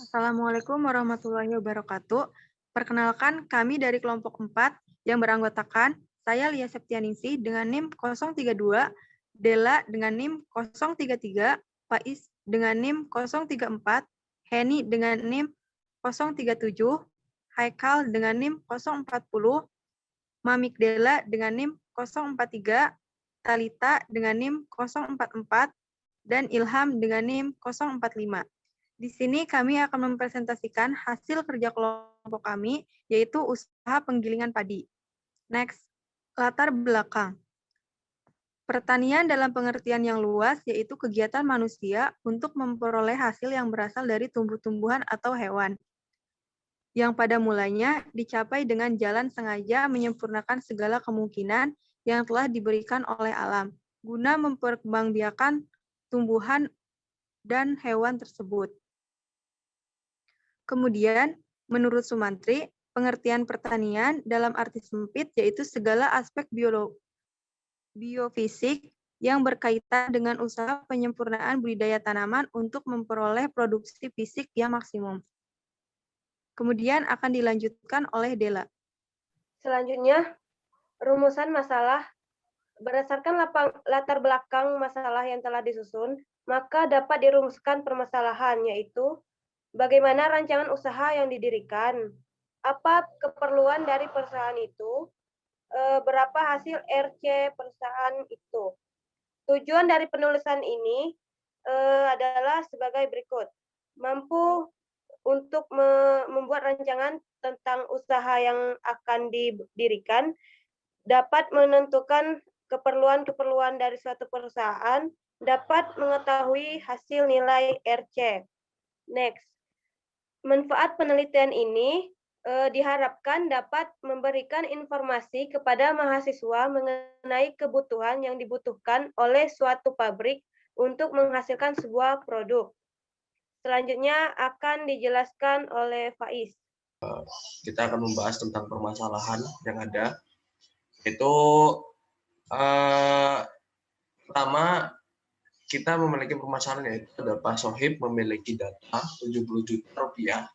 Assalamualaikum warahmatullahi wabarakatuh. Perkenalkan, kami dari kelompok 4 yang beranggotakan saya Lia Septianingsih dengan NIM 032, Dela dengan NIM 033, Faiz dengan NIM 034, Heni dengan NIM 037, Haikal dengan NIM 040, Mamik Dela dengan NIM 043, Talita dengan NIM 044, dan Ilham dengan NIM 045. Di sini kami akan mempresentasikan hasil kerja kelompok kami, yaitu usaha penggilingan padi. Next, latar belakang. Pertanian dalam pengertian yang luas, yaitu kegiatan manusia untuk memperoleh hasil yang berasal dari tumbuh-tumbuhan atau hewan, yang pada mulanya dicapai dengan jalan sengaja menyempurnakan segala kemungkinan yang telah diberikan oleh alam, guna memperkembangbiakan tumbuhan dan hewan tersebut. Kemudian, menurut Sumantri, pengertian pertanian dalam arti sempit yaitu segala aspek biofisik yang berkaitan dengan usaha penyempurnaan budidaya tanaman untuk memperoleh produksi fisik yang maksimum. Kemudian akan dilanjutkan oleh Dela. Selanjutnya, rumusan masalah. Berdasarkan latar belakang masalah yang telah disusun, maka dapat dirumuskan permasalahan, yaitu bagaimana rancangan usaha yang didirikan, apa keperluan dari perusahaan itu, berapa hasil RC perusahaan itu. Tujuan dari penulisan ini adalah sebagai berikut. Mampu untuk membuat rancangan tentang usaha yang akan didirikan, dapat menentukan keperluan-keperluan dari suatu perusahaan, dapat mengetahui hasil nilai RC. Next, manfaat penelitian ini diharapkan dapat memberikan informasi kepada mahasiswa mengenai kebutuhan yang dibutuhkan oleh suatu pabrik untuk menghasilkan sebuah produk. Selanjutnya akan dijelaskan oleh Faiz. Kita akan membahas tentang permasalahan yang ada. Itu pertama, kita memiliki permasalahan, yaitu ada Pak Sohib memiliki dana 70 juta rupiah.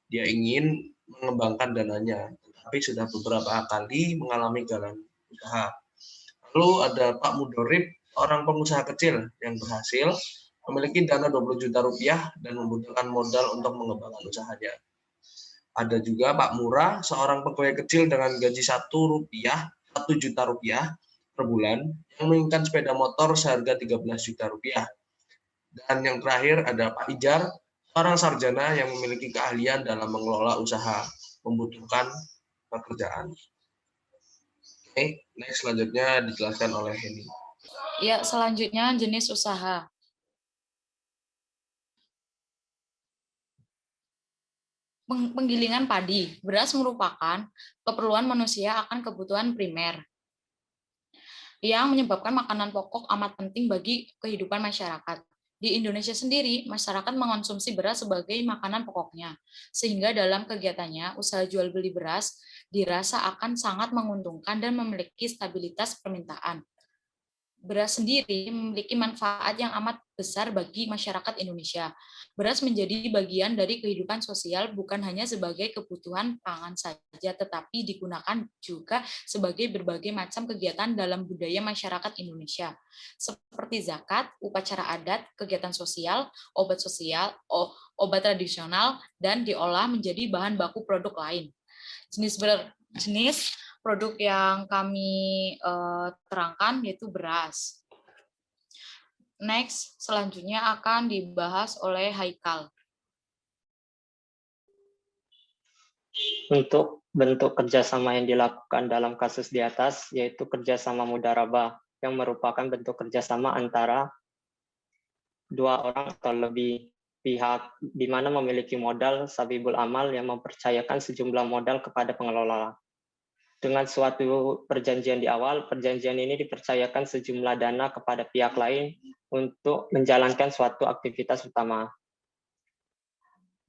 Dia ingin mengembangkan dananya, tapi sudah beberapa kali mengalami gagal usaha. Lalu ada Pak Mudorib, orang pengusaha kecil yang berhasil memiliki dana 20 juta rupiah dan membutuhkan modal untuk mengembangkan usahanya. Ada juga Pak Murah, seorang pegawai kecil dengan gaji 1 juta rupiah per bulan, yang menginginkan sepeda motor seharga 13 juta rupiah. Dan yang terakhir ada Pak Ijar, seorang sarjana yang memiliki keahlian dalam mengelola usaha, membutuhkan pekerjaan. Oke, next selanjutnya dijelaskan oleh Heni. Ya, selanjutnya jenis usaha. Penggilingan padi. Beras merupakan keperluan manusia akan kebutuhan primer yang menyebabkan makanan pokok amat penting bagi kehidupan masyarakat. Di Indonesia sendiri, masyarakat mengonsumsi beras sebagai makanan pokoknya, sehingga dalam kegiatannya, usaha jual beli beras dirasa akan sangat menguntungkan dan memiliki stabilitas permintaan. Beras sendiri memiliki manfaat yang amat besar bagi masyarakat Indonesia. Beras menjadi bagian dari kehidupan sosial bukan hanya sebagai kebutuhan pangan saja, tetapi digunakan juga sebagai berbagai macam kegiatan dalam budaya masyarakat Indonesia, seperti zakat, upacara adat, kegiatan sosial, obat tradisional, dan diolah menjadi bahan baku produk lain. Jenis produk yang kami terangkan yaitu beras. Next, selanjutnya akan dibahas oleh Haikal. Untuk bentuk kerjasama yang dilakukan dalam kasus di atas, yaitu kerjasama mudharabah, yang merupakan bentuk kerjasama antara dua orang atau lebih pihak, di mana memiliki modal sabibul amal yang mempercayakan sejumlah modal kepada pengelola. Dengan suatu perjanjian di awal, perjanjian ini dipercayakan sejumlah dana kepada pihak lain untuk menjalankan suatu aktivitas utama.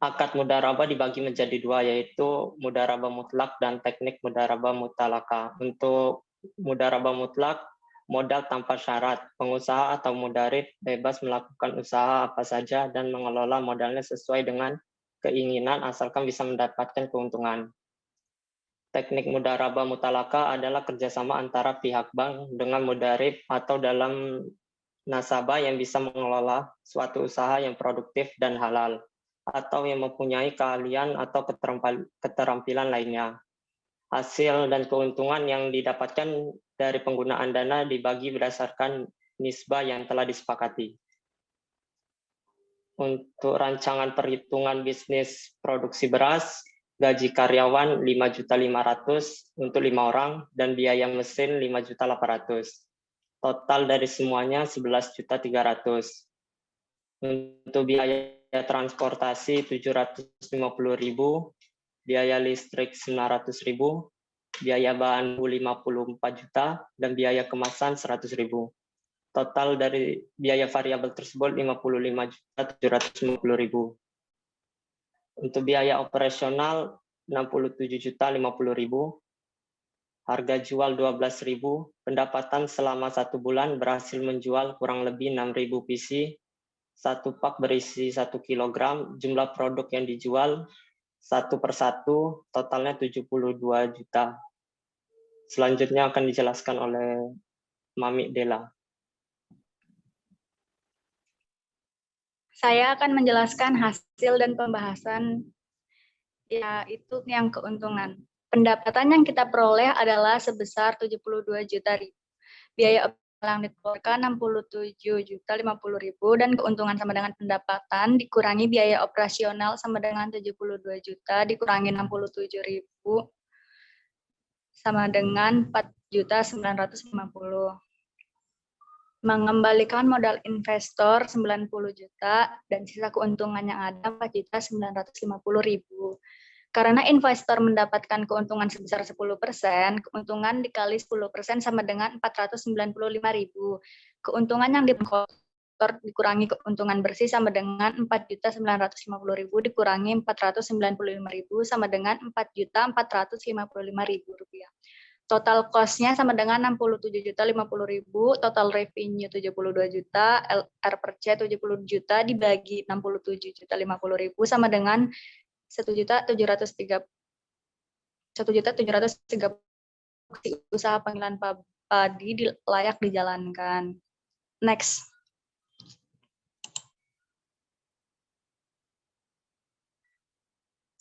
Akad mudharabah dibagi menjadi dua, yaitu mudharabah mutlak dan teknik mudharabah mutalaka. Untuk mudharabah mutlak, modal tanpa syarat. Pengusaha atau mudharib bebas melakukan usaha apa saja dan mengelola modalnya sesuai dengan keinginan asalkan bisa mendapatkan keuntungan. Teknik mudharabah mutalaka adalah kerjasama antara pihak bank dengan mudarib atau dalam nasabah yang bisa mengelola suatu usaha yang produktif dan halal, atau yang mempunyai keahlian atau keterampilan lainnya. Hasil dan keuntungan yang didapatkan dari penggunaan dana dibagi berdasarkan nisbah yang telah disepakati. Untuk rancangan perhitungan bisnis produksi beras, gaji karyawan 5.500.000 untuk 5 orang dan biaya mesin 5.800.000. Total dari semuanya 11.300.000. Untuk biaya transportasi 750.000, biaya listrik 900.000, biaya bahan 54 juta, dan biaya kemasan 100.000. Total dari biaya variabel tersebut 55.750.000. Untuk biaya operasional 67.050.000, harga jual 12.000, pendapatan selama 1 bulan berhasil menjual kurang lebih 6.000 PC, 1 pak berisi 1 kg, jumlah produk yang dijual 1 per 1, totalnya 72 juta. Selanjutnya akan dijelaskan oleh Mami Dela. Saya akan menjelaskan hasil dan pembahasan, yaitu yang keuntungan. Pendapatan yang kita peroleh adalah sebesar 72 juta ribu. Biaya yang dikeluarkan 67.050.000 dan keuntungan sama dengan pendapatan dikurangi biaya operasional sama dengan 72 juta dikurangi 67.000 sama dengan 4.950.000. Mengembalikan modal investor 90 juta dan sisa keuntungan yang ada 4.950.000. Karena investor mendapatkan keuntungan sebesar 10%, keuntungan dikali 10% sama dengan 495.000. Keuntungan yang dikurangi keuntungan bersih sama dengan 4.950.000 dikurangi 495.000 sama dengan 4.455.000 rupiah. Total cost-nya sama dengan 67.050.000, total revenue 72 juta, LR per C 70 juta dibagi 67.050.000 sama dengan 1.730.000 usaha penggilingan padi layak dijalankan. Next.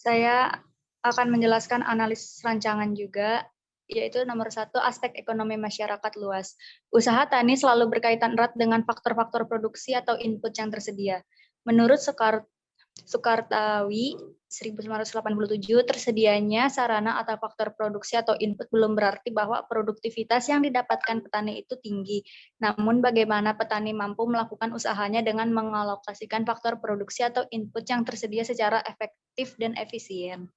Saya akan menjelaskan analisis rancangan juga, yaitu nomor 1, aspek ekonomi masyarakat luas. Usaha tani selalu berkaitan erat dengan faktor-faktor produksi atau input yang tersedia. Menurut Sukartawi 1987, tersedianya sarana atau faktor produksi atau input belum berarti bahwa produktivitas yang didapatkan petani itu tinggi. Namun bagaimana petani mampu melakukan usahanya dengan mengalokasikan faktor produksi atau input yang tersedia secara efektif dan efisien.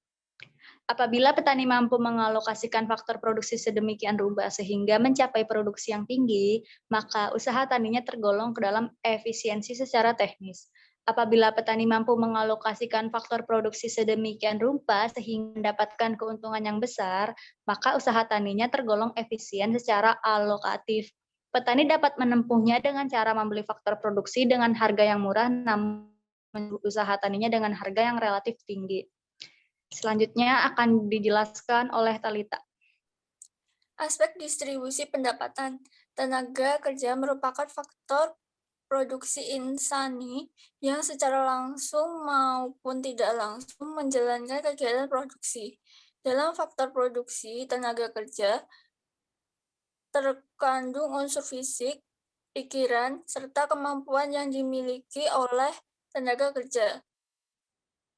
Apabila petani mampu mengalokasikan faktor produksi sedemikian rupa sehingga mencapai produksi yang tinggi, maka usaha taninya tergolong ke dalam efisiensi secara teknis. Apabila petani mampu mengalokasikan faktor produksi sedemikian rupa sehingga mendapatkan keuntungan yang besar, maka usaha taninya tergolong efisien secara alokatif. Petani dapat menempuhnya dengan cara membeli faktor produksi dengan harga yang murah, namun usaha taninya dengan harga yang relatif tinggi. Selanjutnya akan dijelaskan oleh Talita. Aspek distribusi pendapatan. Tenaga kerja merupakan faktor produksi insani yang secara langsung maupun tidak langsung menjalankan kegiatan produksi. Dalam faktor produksi tenaga kerja terkandung unsur fisik, pikiran, serta kemampuan yang dimiliki oleh tenaga kerja.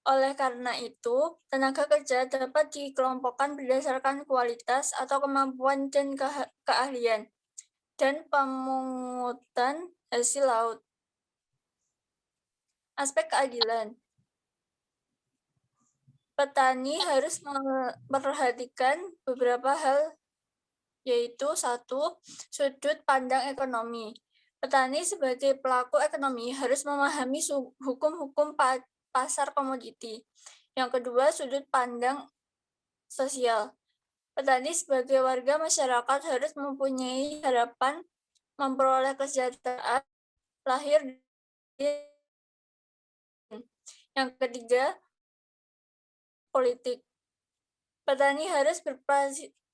Oleh karena itu, tenaga kerja dapat dikelompokkan berdasarkan kualitas atau kemampuan dan keahlian dan pemungutan hasil laut. Aspek keadilan. Petani harus memperhatikan beberapa hal, yaitu 1. Sudut pandang ekonomi. Petani sebagai pelaku ekonomi harus memahami hukum-hukum pasar komoditi. Yang kedua, sudut pandang sosial. Petani sebagai warga masyarakat harus mempunyai harapan memperoleh kesejahteraan lahir. Yang ketiga, politik. Petani harus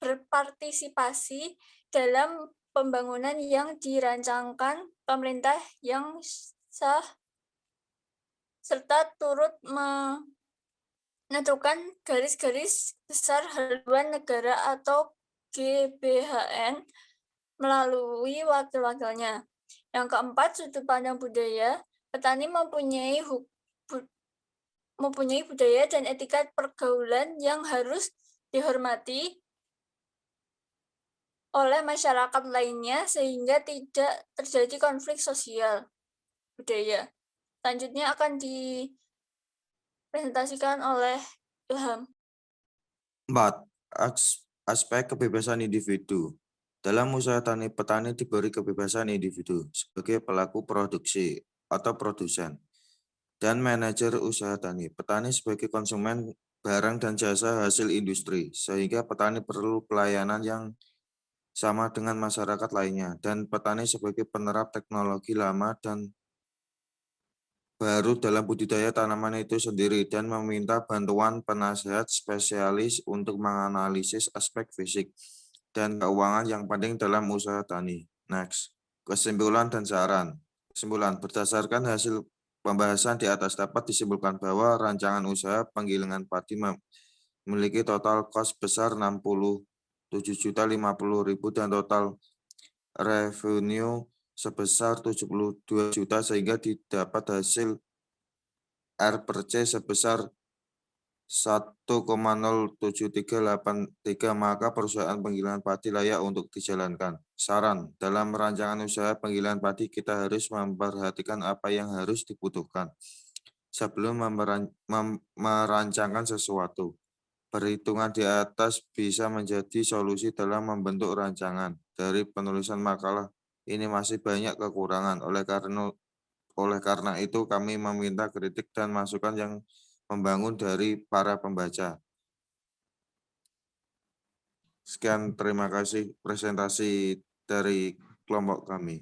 berpartisipasi dalam pembangunan yang dirancangkan pemerintah yang sah, serta turut menentukan garis-garis besar haluan negara atau GBHN melalui wakil-wakilnya. Yang keempat, sudut pandang budaya. Petani mempunyai budaya dan etika pergaulan yang harus dihormati oleh masyarakat lainnya sehingga tidak terjadi konflik sosial budaya. Selanjutnya akan dipresentasikan oleh Ilham. 4. Aspek kebebasan individu. Dalam usaha tani, petani diberi kebebasan individu sebagai pelaku produksi atau produsen dan manajer usaha tani. Petani sebagai konsumen barang dan jasa hasil industri, sehingga petani perlu pelayanan yang sama dengan masyarakat lainnya, dan petani sebagai penerap teknologi lama dan baru dalam budidaya tanaman itu sendiri dan meminta bantuan penasihat spesialis untuk menganalisis aspek fisik dan keuangan yang penting dalam usaha tani. Next, kesimpulan dan saran. Kesimpulan, berdasarkan hasil pembahasan di atas dapat disimpulkan bahwa rancangan usaha penggilingan padi memiliki total cost besar 67.050.000 dan total revenue sebesar 72 juta sehingga didapat hasil R/C sebesar 1,07383, maka perusahaan penggilingan padi layak untuk dijalankan. Saran, dalam rancangan usaha penggilingan padi kita harus memperhatikan apa yang harus dibutuhkan sebelum merancangkan sesuatu. Perhitungan di atas bisa menjadi solusi dalam membentuk rancangan. Dari penulisan makalah ini masih banyak kekurangan. Oleh karena itu kami meminta kritik dan masukan yang membangun dari para pembaca. Sekian, terima kasih presentasi dari kelompok kami.